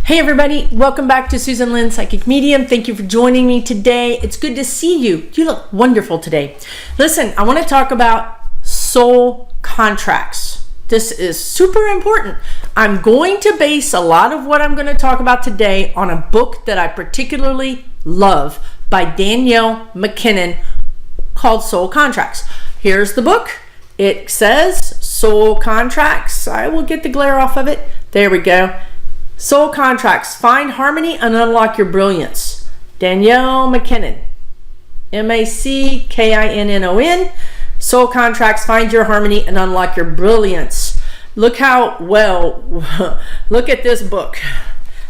Hey everybody, welcome back to Susan Lynn, Psychic Medium. Thank you for joining me today. It's good to see you. You look wonderful today. Listen, I want to talk about soul contracts. This is super important. I'm going to base a lot of what I'm going to talk about today on a book that I particularly love by Danielle McKinnon called Soul Contracts. Here's the book. It says Soul Contracts. I will get the glare off of it. There we go. Soul Contracts, Find Harmony and Unlock Your Brilliance. Danielle McKinnon, McKinnon. Soul Contracts, Find Your Harmony and Unlock Your Brilliance. Look how look at this book.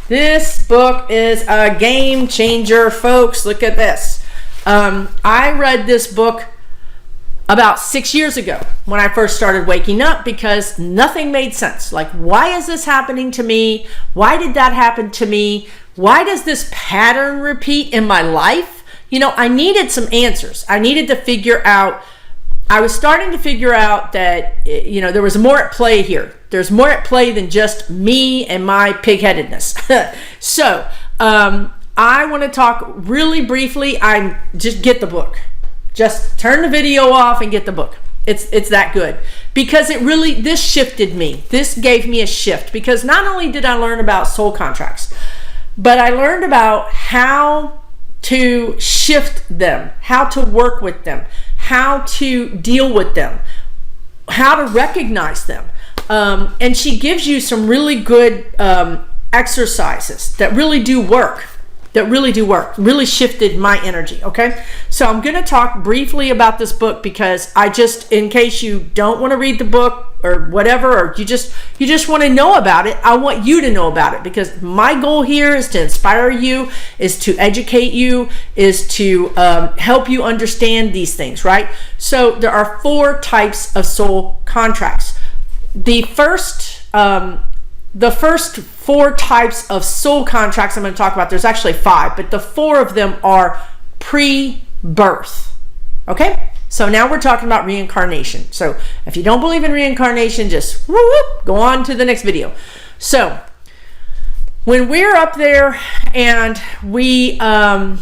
This book is a game changer, folks. Look at this. I read this book about 6 years ago when I first started waking up because nothing made sense. Like, why is this happening to me? Why did that happen to me? Why does this pattern repeat in my life? You know, I needed some answers. I needed to figure out, I was starting to figure out that, you know, there was more at play here. There's more at play than just me and my pig-headedness. So, I want to talk really briefly. Just get the book. Just turn the video off and get the book. It's that good. Because this shifted me. This gave me a shift. Because not only did I learn about soul contracts, but I learned about how to shift them, how to work with them, how to deal with them, how to recognize them. And she gives you some really good exercises that really do work. Really shifted my energy, okay? So I'm going to talk briefly about this book because in case you don't want to read the book or whatever, or you just want to know about it, I want you to know about it because my goal here is to inspire you, is to educate you, is to help you understand these things, right? So there are 4 types of soul contracts. The first 4 types of soul contracts I'm going to talk about, there's actually 5, but the 4 of them are pre-birth. Okay? So now we're talking about reincarnation. So if you don't believe in reincarnation, just go on to the next video. So when we're up there and we are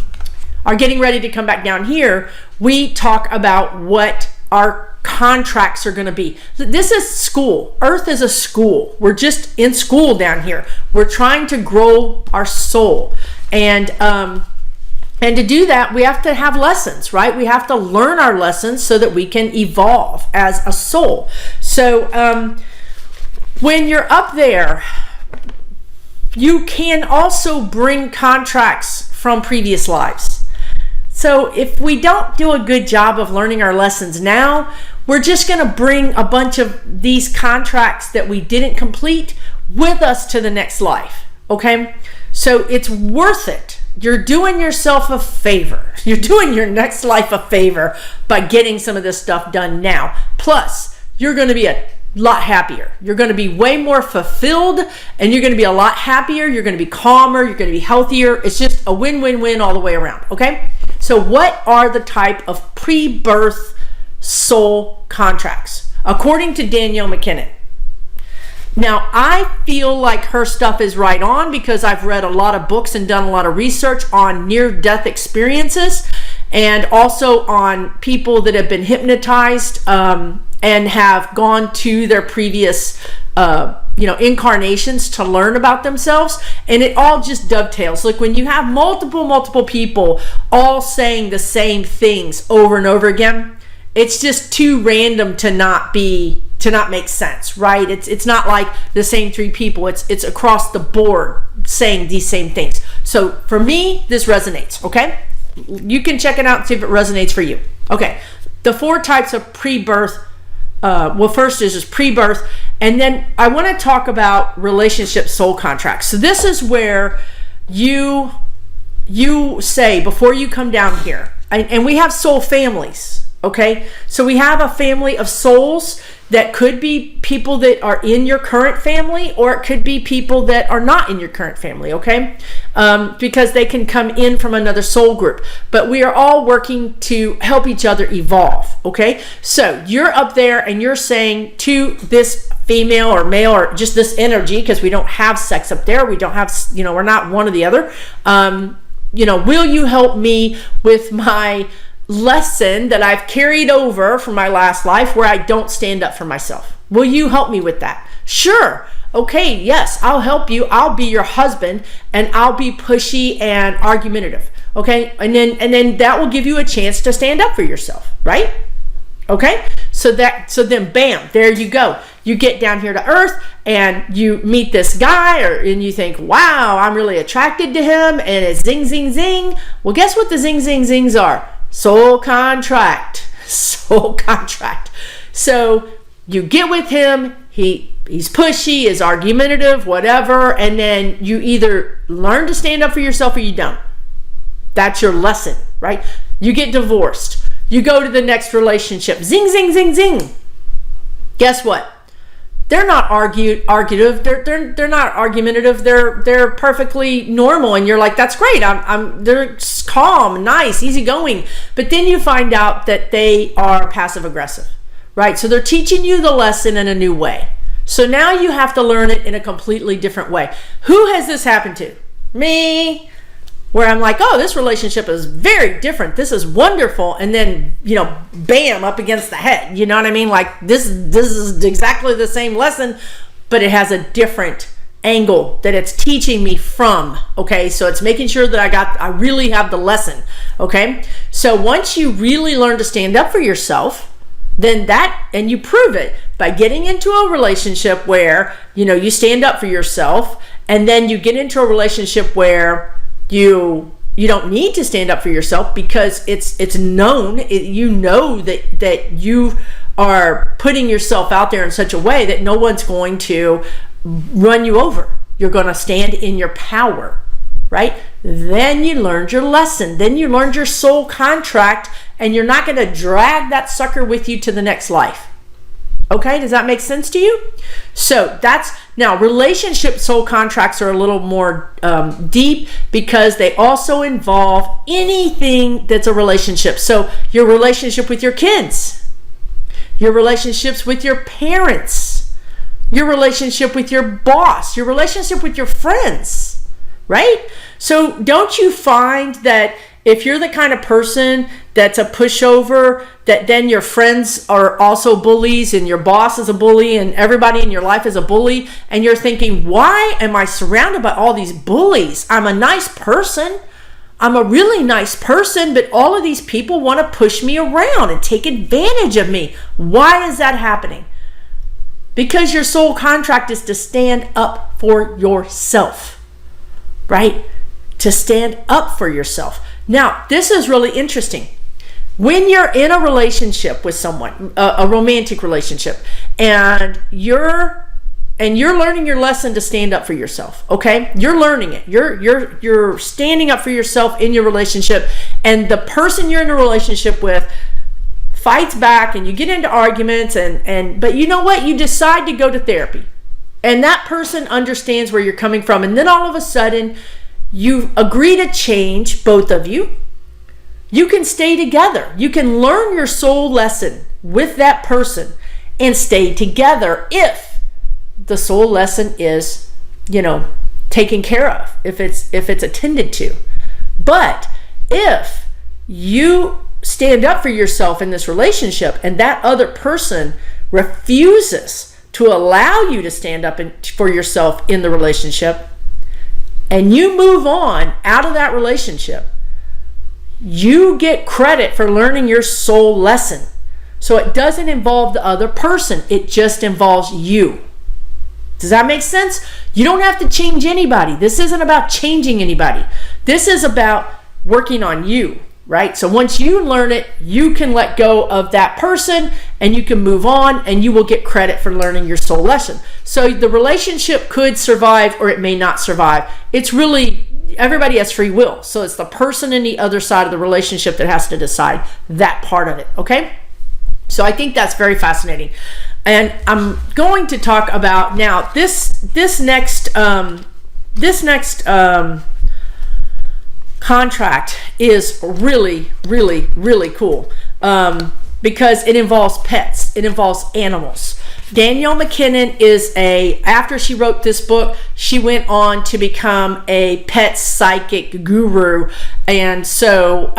getting ready to come back down here, we talk about what our contracts are going to be. This is school. Earth is a school. We're just in school down here. We're trying to grow our soul. And to do that, we have to have lessons, right? We have to learn our lessons so that we can evolve as a soul. So when you're up there, you can also bring contracts from previous lives. So if we don't do a good job of learning our lessons now, we're just going to bring a bunch of these contracts that we didn't complete with us to the next life, okay? So it's worth it. You're doing yourself a favor. You're doing your next life a favor by getting some of this stuff done now. Plus, you're going to be a lot happier. You're going to be way more fulfilled and you're going to be a lot happier. You're going to be calmer. You're going to be healthier. It's just a win-win-win all the way around, okay? So what are the type of pre-birth soul contracts according to Danielle McKinnon? Now, I feel like her stuff is right on because I've read a lot of books and done a lot of research on near-death experiences and also on people that have been hypnotized and have gone to their previous incarnations to learn about themselves, and it all just dovetails. Like when you have multiple people all saying the same things over and over again, it's just too random to not make sense, right? It's not like the same 3 people. It's across the board saying these same things. So for me, this resonates, okay? You can check it out and see if it resonates for you. Okay, the 4 types of pre-birth. First is just pre-birth, and then I want to talk about relationship soul contracts. So this is where you say before you come down here, and we have soul families. Okay, so we have a family of souls that could be people that are in your current family, or it could be people that are not in your current family, okay? Because they can come in from another soul group. But we are all working to help each other evolve, okay? So you're up there and you're saying to this female or male, or just this energy, because we don't have sex up there. We don't have, we're not one or the other. Will you help me with my lesson that I've carried over from my last life where I don't stand up for myself? Will you help me with that? Sure. Okay, yes, I'll help you. I'll be your husband, and I'll be pushy and argumentative. Okay? And then that will give you a chance to stand up for yourself, right? Okay? So then bam, there you go. You get down here to earth and you meet this guy, and you think, wow, I'm really attracted to him, and it's zing, zing, zing. Well, guess what the zing, zing, zings are? Soul contract. Soul contract. So you get with him, he's pushy, is argumentative, whatever, and then you either learn to stand up for yourself or you don't. That's your lesson, right? You get divorced. You go to the next relationship. Zing, zing, zing, zing. Guess what? They're not argumentative. They're not argumentative. They're perfectly normal, and you're like, that's great. They're calm, nice, easygoing. But then you find out that they are passive aggressive, right? So they're teaching you the lesson in a new way. So now you have to learn it in a completely different way. Who has this happened to? Me. Where I'm like, oh, this relationship is very different. This is wonderful. And then, bam, up against the head. You know what I mean? Like this is exactly the same lesson, but it has a different angle that it's teaching me from. Okay. So it's making sure that I really have the lesson. Okay. So once you really learn to stand up for yourself, then and you prove it by getting into a relationship where, you stand up for yourself, and then you get into a relationship where you don't need to stand up for yourself, because it's known, that you are putting yourself out there in such a way that no one's going to run you over. You're going to stand in your power, right? Then you learned your lesson. Then you learned your soul contract, and you're not going to drag that sucker with you to the next life. Okay, does that make sense to you? So now relationship soul contracts are a little more deep, because they also involve anything that's a relationship. So your relationship with your kids, your relationships with your parents, your relationship with your boss, your relationship with your friends, right? So don't you find that if you're the kind of person that's a pushover, that then your friends are also bullies, and your boss is a bully, and everybody in your life is a bully, and you're thinking, why am I surrounded by all these bullies? I'm a nice person. I'm a really nice person, but all of these people want to push me around and take advantage of me. Why is that happening? Because your soul contract is to stand up for yourself, right? To stand up for yourself. Now, this is really interesting. When you're in a relationship with someone, a romantic relationship, and you're learning your lesson to stand up for yourself, okay? You're learning it. You're standing up for yourself in your relationship, and the person you're in a relationship with fights back, and you get into arguments, but you know what? You decide to go to therapy, and that person understands where you're coming from, and then all of a sudden, you agree to change, both of you. You can stay together. You can learn your soul lesson with that person and stay together if the soul lesson is, taken care of, if it's attended to. But if you stand up for yourself in this relationship, and that other person refuses to allow you to stand up for yourself in the relationship, and you move on out of that relationship, you get credit for learning your soul lesson. So it doesn't involve the other person. It just involves you. Does that make sense? You don't have to change anybody. This isn't about changing anybody. This is about working on you, right? So once you learn it, you can let go of that person, and you can move on, and you will get credit for learning your soul lesson. So the relationship could survive, or it may not survive. It's really, everybody has free will. So it's the person in the other side of the relationship that has to decide that part of it. Okay. So I think that's very fascinating. And I'm going to talk about now this next contract is really, really, really cool. because it involves pets, it involves animals. Danielle McKinnon after she wrote this book, she went on to become a pet psychic guru. And so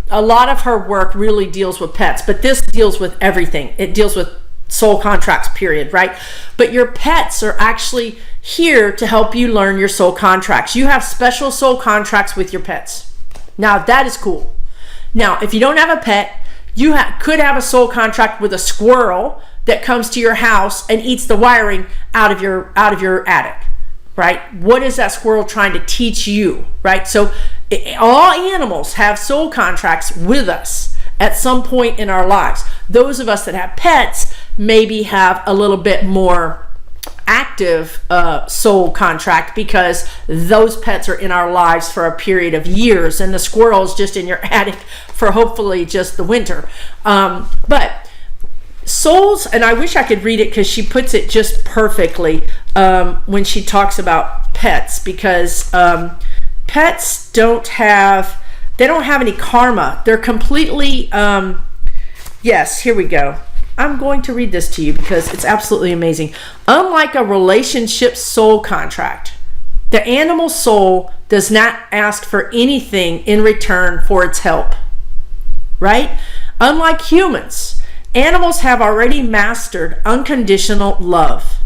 a lot of her work really deals with pets, but this deals with everything. It deals with soul contracts, period, right? But your pets are actually here to help you learn your soul contracts. You have special soul contracts with your pets. Now, that is cool. Now, if you don't have a pet, you could have a soul contract with a squirrel that comes to your house and eats the wiring out of your attic, right? What is that squirrel trying to teach you, right? So all animals have soul contracts with us at some point in our lives. Those of us that have pets maybe have a little bit more active soul contract because those pets are in our lives for a period of years, and the squirrel's just in your attic for hopefully just the winter. But souls, and I wish I could read it because she puts it just perfectly when she talks about pets, because pets don't have any karma. They're completely yes, here we go. I'm going to read this to you because it's absolutely amazing. Unlike a relationship soul contract, the animal soul does not ask for anything in return for its help, right? Unlike humans, animals have already mastered unconditional love.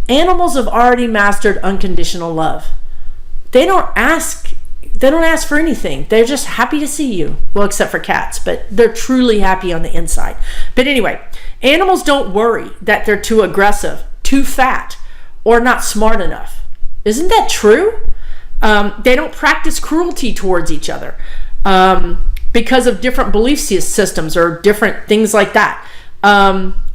Animals have already mastered unconditional love. They don't ask for anything. They're just happy to see you. Well, except for cats, but they're truly happy on the inside. But anyway, animals don't worry that they're too aggressive, too fat, or not smart enough. Isn't that true? They don't practice cruelty towards each other because of different belief systems or different things like that.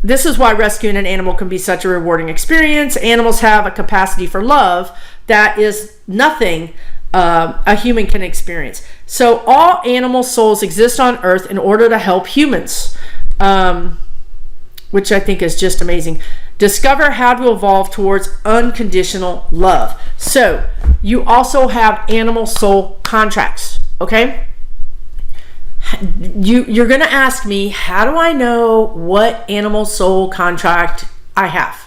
This is why rescuing an animal can be such a rewarding experience. Animals have a capacity for love that is nothing a human can experience. So all animal souls exist on Earth in order to help humans, which I think is just amazing. Discover how to evolve towards unconditional love. So you also have animal soul contracts, okay? You're going to ask me, how do I know what animal soul contract I have?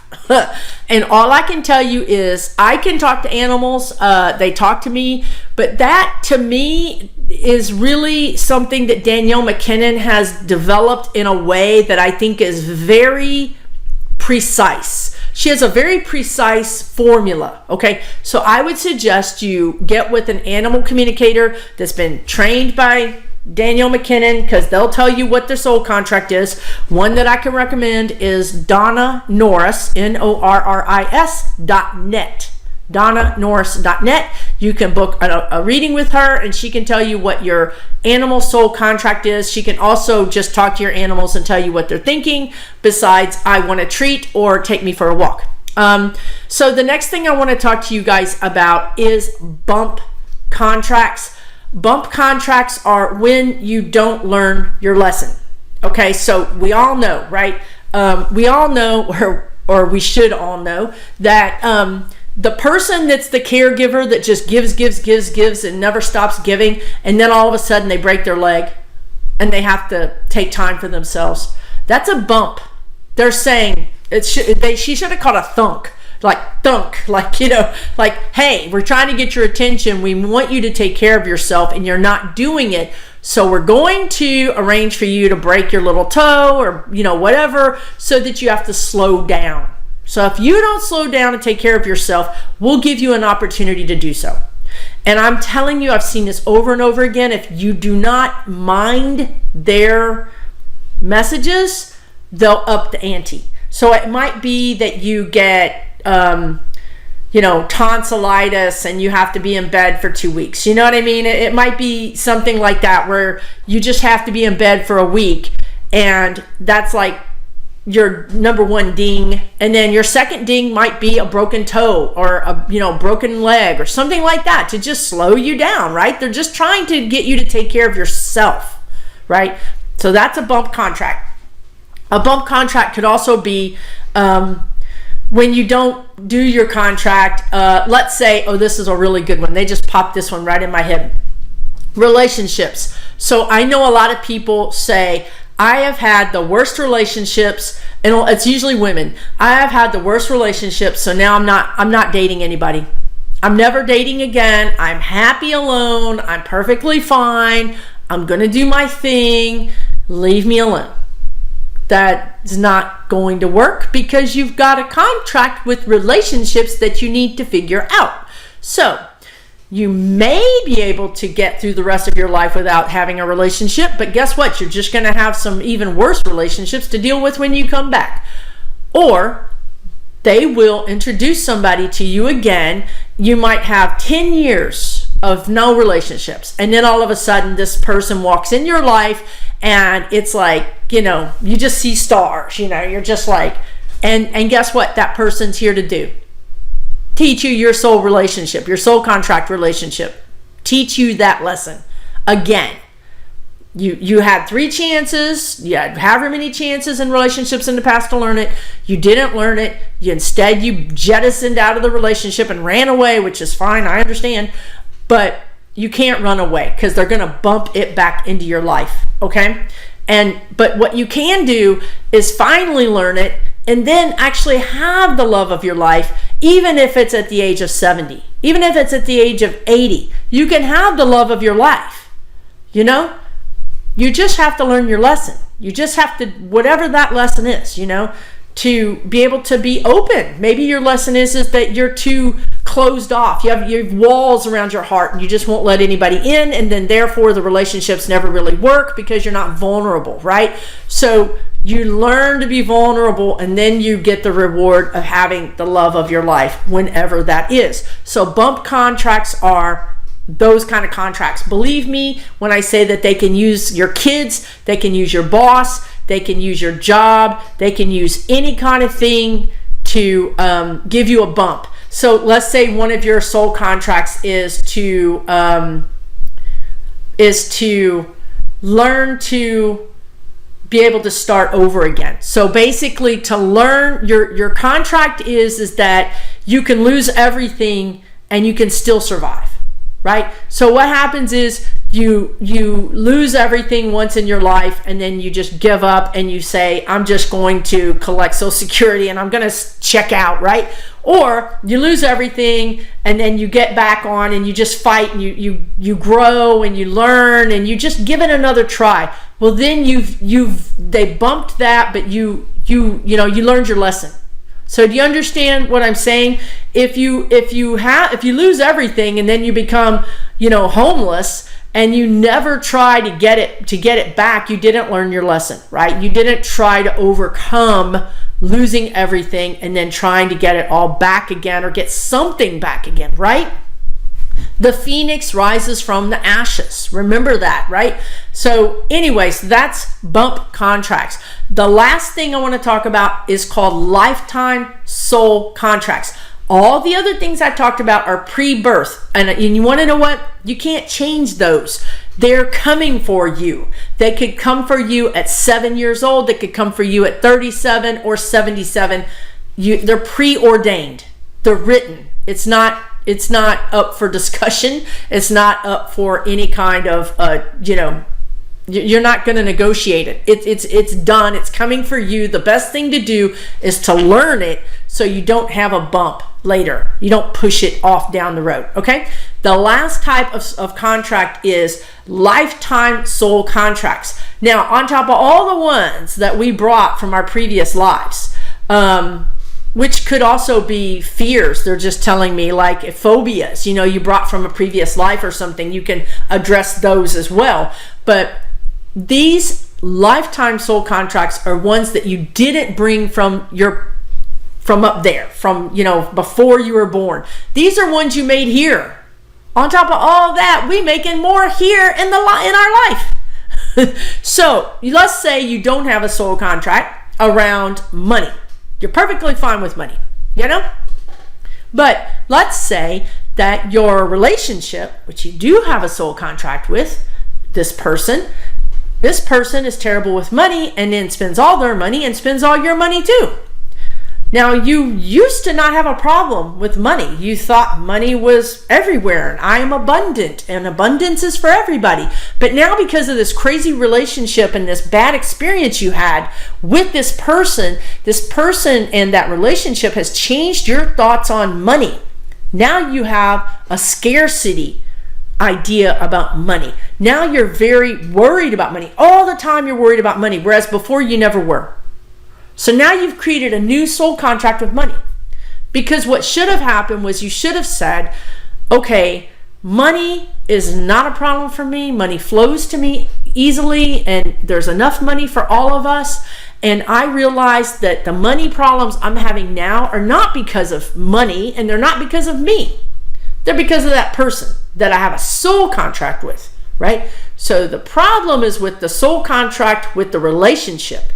And all I can tell you is I can talk to animals. They talk to me, but that to me is really something that Danielle McKinnon has developed in a way that I think is very precise. She has a very precise formula. Okay, so I would suggest you get with an animal communicator that's been trained by Danielle McKinnon, because they'll tell you what their soul contract is. One that I can recommend is Donna Norris, NORRIS.net. DonnaNorris.net. You can book a reading with her, and she can tell you what your animal soul contract is. She can also just talk to your animals and tell you what they're thinking, besides I want a treat or take me for a walk. So the next thing I want to talk to you guys about is bump contracts. Bump contracts are when you don't learn your lesson. Okay, so we all know, right? We all know, or we should all know, that the person that's the caregiver that just gives and never stops giving, and then all of a sudden they break their leg and they have to take time for themselves. That's a bump. They're saying she should have called a thunk. Like thunk, like, you know, like, hey, we're trying to get your attention. We want you to take care of yourself and you're not doing it. So we're going to arrange for you to break your little toe or, you know, whatever, so that you have to slow down. So if you don't slow down and take care of yourself, we'll give you an opportunity to do so. And I'm telling you, I've seen this over and over again. If you do not mind their messages, they'll up the ante. So it might be that you get tonsillitis and you have to be in bed for 2 weeks. You know what I mean? It might be something like that, where you just have to be in bed for a week, and that's like your number one ding. And then your second ding might be a broken toe or a broken leg or something like that, to just slow you down, right? They're just trying to get you to take care of yourself, right? So that's a bump contract. A bump contract could also be when you don't do your contract. Let's say, this is a really good one. They just popped this one right in my head. Relationships. So I know a lot of people say, I have had the worst relationships, and it's usually women. I have had the worst relationships, so now I'm not dating anybody. I'm never dating again. I'm happy alone. I'm perfectly fine. I'm going to do my thing. Leave me alone. That's not going to work because you've got a contract with relationships that you need to figure out. So you may be able to get through the rest of your life without having a relationship, but guess what? You're just going to have some even worse relationships to deal with when you come back. Or they will introduce somebody to you again. You might have 10 years of no relationships, and then all of a sudden this person walks in your life and it's like, you just see stars, you're just like, and guess what that person's here to do? Teach you your soul relationship, your soul contract relationship. Teach you that lesson again. You had 3 chances. You had however many chances in relationships in the past to learn it. You didn't learn it. Instead, you jettisoned out of the relationship and ran away, which is fine. I understand. But you can't run away because they're going to bump it back into your life. Okay? But what you can do is finally learn it and then actually have the love of your life, even if it's at the age of 70, even if it's at the age of 80. You can have the love of your life. You just have to learn your lesson. You just have to, whatever that lesson is, to be able to be open. Maybe your lesson is that you're too closed off. You have walls around your heart and you just won't let anybody in, and then therefore the relationships never really work because you're not vulnerable, right? So you learn to be vulnerable, and then you get the reward of having the love of your life whenever that is. So bump contracts are those kind of contracts. Believe me when I say that they can use your kids, they can use your boss, they can use your job, they can use any kind of thing to give you a bump. So let's say one of your soul contracts is to learn to be able to start over again. So basically, to learn, your contract is that you can lose everything and you can still survive. Right? So what happens is you lose everything once in your life, and then you just give up and you say, I'm just going to collect Social Security and I'm going to check out, right? Or you lose everything and then you get back on and you just fight and you grow and you learn and you just give it another try. Well, then they bumped that, but you learned your lesson. So do you understand what I'm saying? If you lose everything and then you become, homeless, and you never try to get it back, you didn't learn your lesson, right? You didn't try to overcome losing everything and then trying to get it all back again or get something back again, right? The phoenix rises from the ashes. Remember that, right? So anyways, that's bump contracts. The last thing I want to talk about is called lifetime soul contracts. All the other things I talked about are pre-birth. And you want to know what? You can't change those. They're coming for you. They could come for you at 7 years old. They could come for you at 37 or 77. They're preordained. They're written. It's not up for discussion. It's not up for any kind of, you're not going to negotiate it. It's done. It's coming for you. The best thing to do is to learn it so you don't have a bump later. You don't push it off down the road, okay? The last type of contract is lifetime soul contracts. Now, on top of all the ones that we brought from our previous lives, which could also be fears. They're just telling me, like phobias, you brought from a previous life or something. You can address those as well. But these lifetime soul contracts are ones that you didn't bring from up there, from before you were born. These are ones you made here. On top of all that, we making more here in our life. So let's say you don't have a soul contract around money. You're perfectly fine with money, But let's say that your relationship, which you do have a soul contract with, this person is terrible with money and then spends all their money and spends all your money too. Now, you used to not have a problem with money. You thought money was everywhere and I am abundant and abundance is for everybody. But now, because of this crazy relationship and this bad experience you had with this person and that relationship has changed your thoughts on money. Now you have a scarcity idea about money. Now you're very worried about money. All the time you're worried about money, whereas before you never were. So now you've created a new soul contract with money. Because what should have happened was you should have said, okay, money is not a problem for me. Money flows to me easily and there's enough money for all of us. And I realize that the money problems I'm having now are not because of money and they're not because of me. They're because of that person that I have a soul contract with, right? So the problem is with the soul contract with the relationship.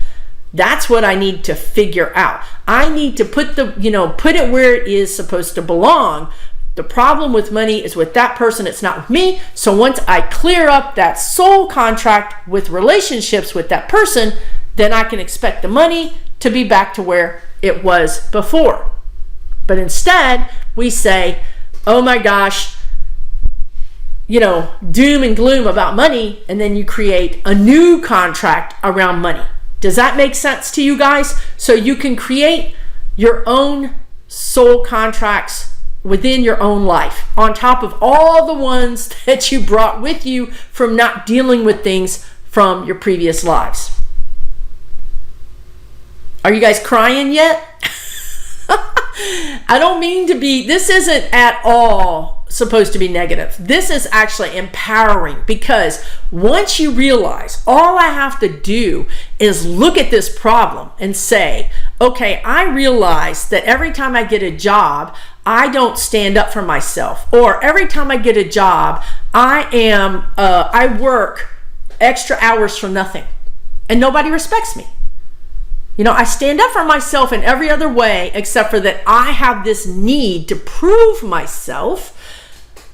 That's what I need to figure out. I need to put it where it is supposed to belong. The problem with money is with that person, it's not with me. So once I clear up that soul contract with relationships with that person, then I can expect the money to be back to where it was before. But instead, we say, oh my gosh, doom and gloom about money, and then you create a new contract around money. Does that make sense to you guys? So you can create your own soul contracts within your own life, on top of all the ones that you brought with you from not dealing with things from your previous lives. Are you guys crying yet? I don't mean to be, this isn't at all supposed to be negative. This is actually empowering, because once you realize all I have to do is look at this problem and say, okay, I realize that every time I get a job, I don't stand up for myself, or every time I get a job, I work extra hours for nothing and nobody respects me. I stand up for myself in every other way except for that I have this need to prove myself,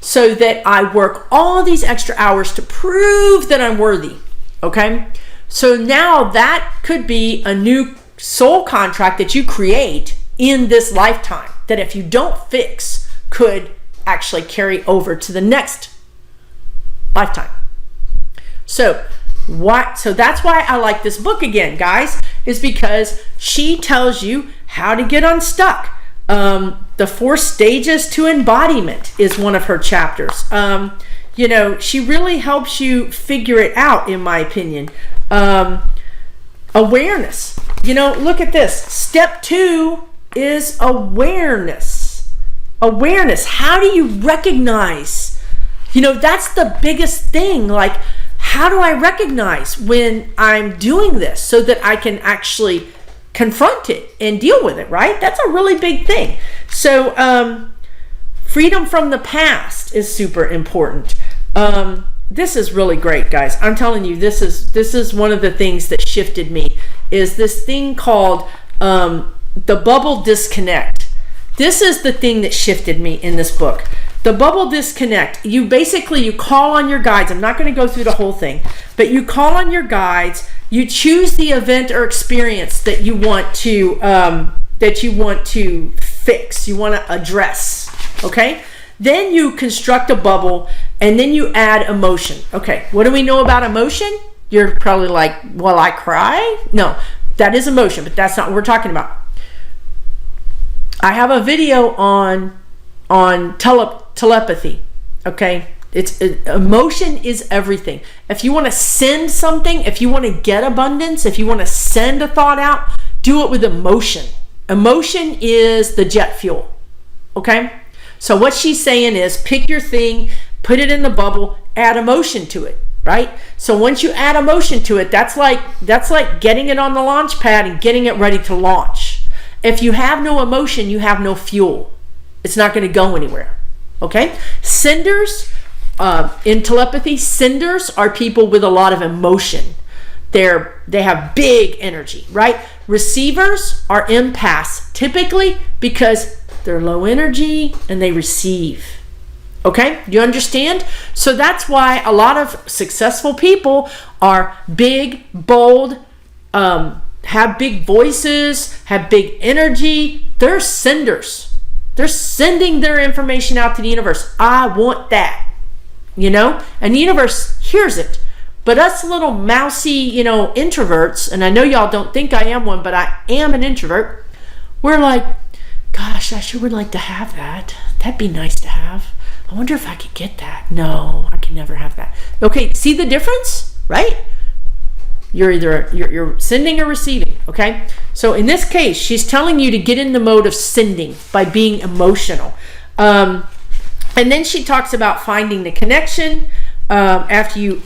so that I work all these extra hours to prove that I'm worthy. Okay? So now that could be a new soul contract that you create in this lifetime, that if you don't fix, could actually carry over to the next lifetime. So that's why I like this book again, guys, is because she tells you how to get unstuck. The 4 stages to embodiment is one of her chapters. She really helps you figure it out, in my opinion. Awareness. Look at this. Step 2 is awareness. Awareness. How do you recognize? That's the biggest thing. Like, how do I recognize when I'm doing this so that I can actually confront it and deal with it, right? That's a really big thing. So freedom from the past is super important. This is really great, guys. I'm telling you, this is one of the things that shifted me, is this thing called the bubble disconnect. This is the thing that shifted me in this book. The bubble disconnect. You call on your guides. I'm not going to go through the whole thing, but you call on your guides. You choose the event or experience that you want to fix. You want to address. Okay. Then you construct a bubble, and then you add emotion. Okay. What do we know about emotion? You're probably like, well, I cry? No, that is emotion, but that's not what we're talking about. I have a video on telepathy. Okay. Emotion is everything. If you want to send something, if you want to get abundance, if you want to send a thought out, do it with emotion. Emotion is the jet fuel. Okay? So what she's saying is, pick your thing, put it in the bubble, add emotion to it, right? So once you add emotion to it, that's like getting it on the launch pad and getting it ready to launch. If you have no emotion, you have no fuel. It's not going to go anywhere. Okay? Senders, in telepathy, senders are people with a lot of emotion. They have big energy, right? Receivers are empaths, typically because they're low energy and they receive. Okay? You understand? So that's why a lot of successful people are big, bold, have big voices, have big energy. They're senders. They're sending their information out to the universe. I want that, you know, and the universe hears it. But us little mousy, you know, introverts, and I know y'all don't think I am one, but I am an introvert. We're like, gosh, I sure would like to have that. That'd be nice to have. I wonder if I could get that. No, I can never have that. Okay, see the difference, right? You're either you're sending or receiving, okay? So in this case, she's telling you to get in the mode of sending by being emotional. And then she talks about finding the connection. After you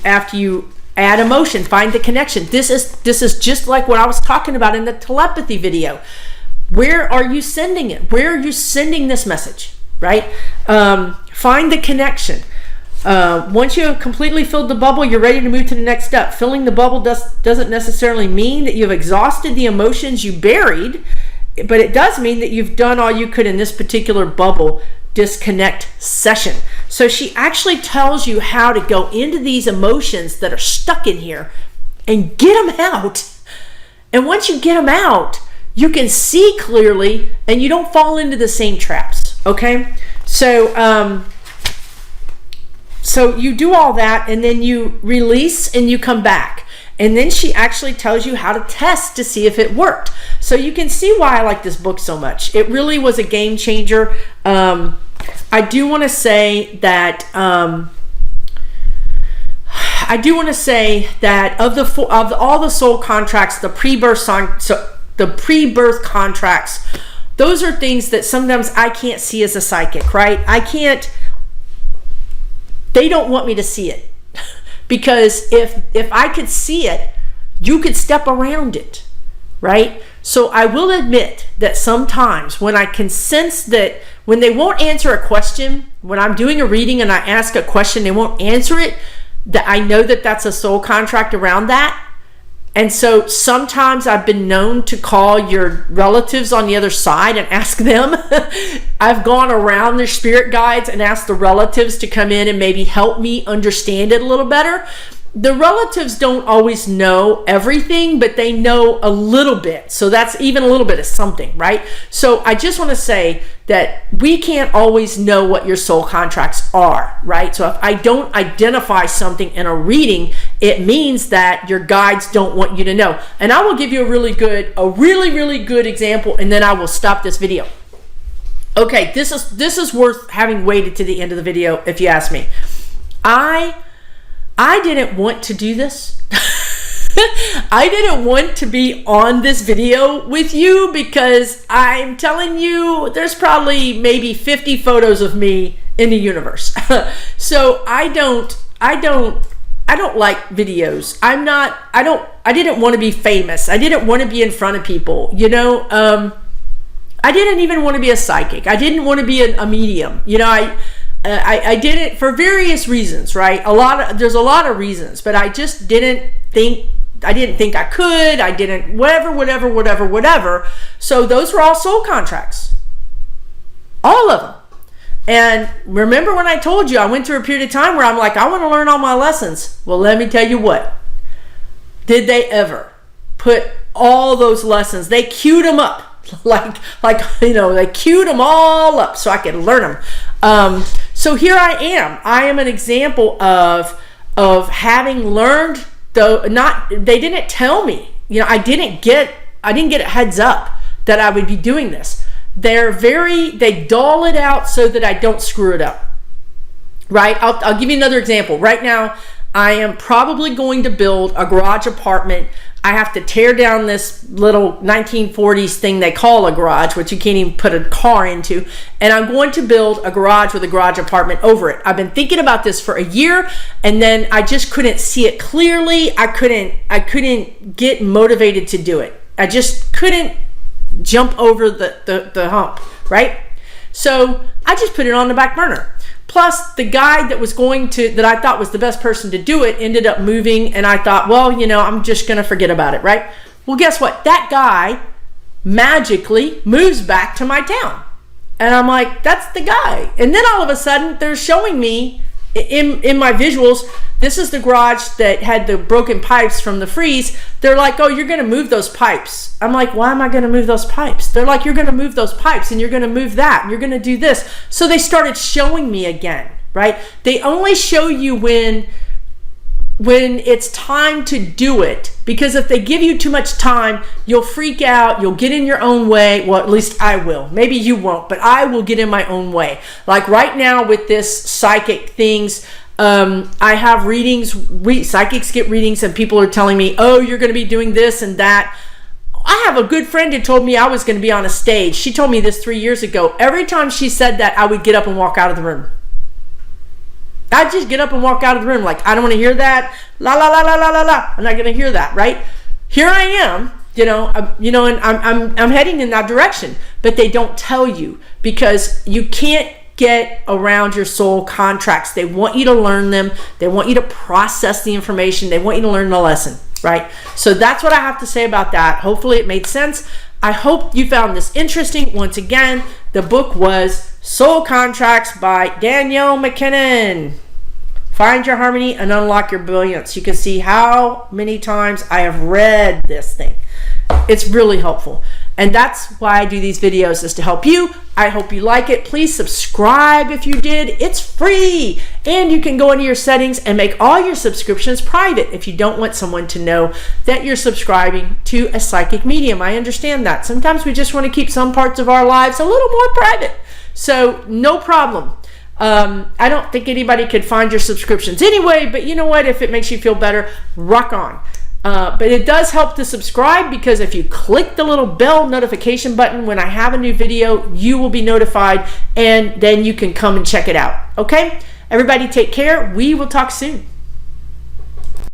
add emotion, find the connection. This is just like what I was talking about in the telepathy video. Where are you sending it? Where are you sending this message, right? Find the connection. Once you have completely filled the bubble, you're ready to move to the next step. Filling the bubble doesn't necessarily mean that you've exhausted the emotions you buried, but it does mean that you've done all you could in this particular bubble disconnect session. So she actually tells you how to go into these emotions that are stuck in here and get them out. And once you get them out, you can see clearly and you don't fall into the same traps. Okay, so so you do all that and then you release and you come back. And then she actually tells you how to test to see if it worked. So you can see why I like this book so much. It really was a game changer. I do want to say that of all the soul contracts, the pre-birth contracts, those are things that sometimes I can't see as a psychic, right? They don't want me to see it. Because if I could see it, you could step around it, right? So I will admit that sometimes when I can sense that when they won't answer a question, when I'm doing a reading and I ask a question, they won't answer it, that I know that that's a soul contract around that. And so sometimes I've been known to call your relatives on the other side and ask them. I've gone around their spirit guides and asked the relatives to come in and maybe help me understand it a little better. The relatives don't always know everything, but they know a little bit. So that's even a little bit of something, right? So I just want to say that we can't always know what your soul contracts are, right? So if I don't identify something in a reading, it means that your guides don't want you to know. And I will give you a really good example, and then I will stop this video. Okay, this is worth having waited to the end of the video, if you ask me. I didn't want to do this. I didn't want to be on this video with you because I'm telling you, there's probably maybe 50 photos of me in the universe. So I don't like videos. I didn't want to be famous. I didn't want to be in front of people, you know. I didn't even want to be a psychic. I didn't want to be a medium. You know, I did it for various reasons, right? There's a lot of reasons, but I just didn't think I could. I didn't, whatever. So those were all soul contracts. All of them. And remember when I told you I went through a period of time where I'm like, I want to learn all my lessons. Well, let me tell you what. Did they ever put all those lessons? They queued them up. Like you know, they queued them all up so I could learn them. So here I am. I am an example of having learned, though they didn't tell me. You know, I didn't get a heads up that I would be doing this. They dull it out so that I don't screw it up. Right? I'll give you another example. Right now, I am probably going to build a garage apartment. I have to tear down this little 1940s thing they call a garage, which you can't even put a car into. And I'm going to build a garage with a garage apartment over it. I've been thinking about this for a year, and then I just couldn't see it clearly. I couldn't get motivated to do it. I just couldn't jump over the hump, right? So I just put it on the back burner. Plus, the guy that I thought was the best person to do it ended up moving, and I thought, well, you know, I'm just going to forget about it, right? Well, guess what? That guy magically moves back to my town. And I'm like, that's the guy. And then all of a sudden, they're showing me in my visuals, this is the garage that had the broken pipes from the freeze. They're like, oh, you're going to move those pipes. I'm like, why am I going to move those pipes? They're like, you're going to move those pipes and you're going to move that and you're going to do this. So they started showing me again, right? They only show you when it's time to do it, because if they give you too much time, you'll freak out, you'll get in your own way. Well, at least I will. Maybe you won't, but I will get in my own way. Like right now with this psychic things, I have readings, psychics get readings and people are telling me, oh, you're going to be doing this and that. I have a good friend who told me I was going to be on a stage. She told me this 3 years ago. Every time she said that, I would get up and walk out of the room. I'd just get up and walk out of the room like, I don't want to hear that. La, la, la, la, la, la, la. I'm not going to hear that, right? Here I am, and I'm heading in that direction. But they don't tell you, because you can't get around your soul contracts. They want you to learn them. They want you to process the information. They want you to learn the lesson, right? So that's what I have to say about that. Hopefully it made sense. I hope you found this interesting. Once again, the book was Soul Contracts by Danielle McKinnon. Find your harmony and unlock your brilliance. You can see how many times I have read this thing. It's really helpful. And that's why I do these videos, is to help you. I hope you like it. Please subscribe if you did. It's free. And you can go into your settings and make all your subscriptions private if you don't want someone to know that you're subscribing to a psychic medium. I understand that. Sometimes we just want to keep some parts of our lives a little more private. So no problem. I don't think anybody could find your subscriptions anyway, but you know what? If it makes you feel better, rock on. But it does help to subscribe, because if you click the little bell notification button when I have a new video, you will be notified, and then you can come and check it out. Okay? Everybody take care. We will talk soon.